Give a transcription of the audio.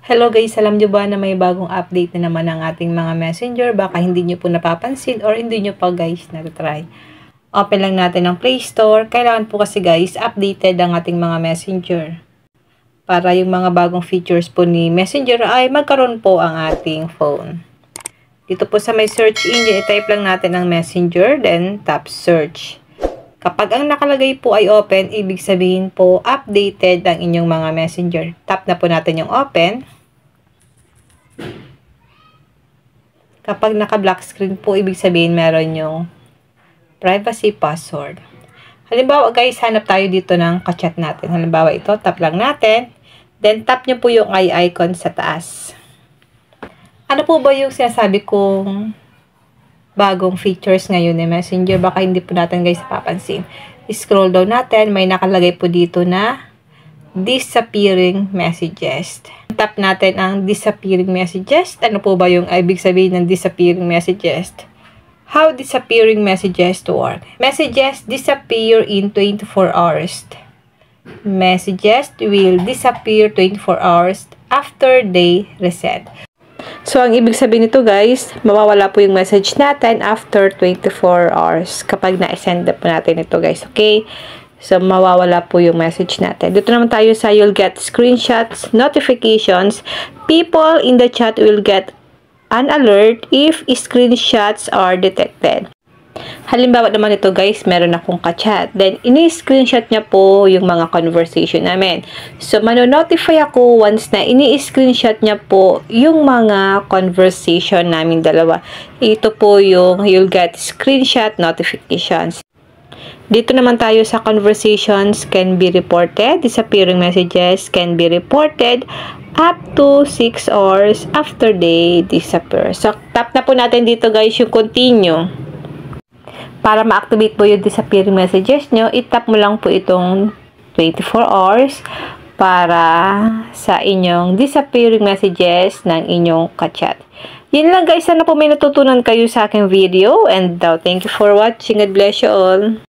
Hello guys, alam nyo ba na may bagong update na naman ang ating mga messenger? Baka hindi nyo po napapansin or hindi nyo pa guys na-try. Open lang natin ang Play Store. Kailangan po kasi guys, updated ang ating mga messenger. Para yung mga bagong features po ni messenger ay magkaroon po ang ating phone. Dito po sa may search engine, i-type lang natin ang messenger, then tap search. Kapag ang nakalagay po ay open, ibig sabihin po updated ang inyong mga messenger. Tap na po natin yung open. Kapag naka-black screen po, ibig sabihin meron yung privacy password. Halimbawa guys, hanap tayo dito ng ka-chat natin. Halimbawa ito, tap lang natin. Then tap nyo po yung eye icon sa taas. Ano po ba yung sinasabi kong bagong features ngayon ni Messenger? Baka hindi po natin guys papansin. Scroll down natin, may nakalagay po dito na disappearing messages. Tap natin ang disappearing messages. Ano po ba yung ibig sabihin ng disappearing messages? How disappearing messages to work? Messages disappear in 24 hours. Messages will disappear 24 hours after they reset. So, ang ibig sabihin nito guys, mawawala po yung message natin after 24 hours kapag na-send po natin ito guys, okay? So, mawawala po yung message natin. Dito naman tayo sa you'll get screenshots, notifications. People in the chat will get an alert if screenshots are detected. Halimbawa naman ito guys, meron akong ka-chat. Then, ini-screenshot niya po yung mga conversation namin. So, mano-notify ako once na ini-screenshot niya po yung mga conversation namin dalawa. Ito po yung you'll get screenshot notifications. Dito naman tayo sa conversations can be reported. Disappearing messages can be reported up to 6 hours after they disappear. So, tap na po natin dito guys yung continue. Para ma-activate po yung disappearing messages nyo, itap mo lang po itong 24 hours para sa inyong disappearing messages ng inyong ka-chat. Yun lang guys, sana po may natutunan kayo sa aking video and thank you for watching. God bless you all.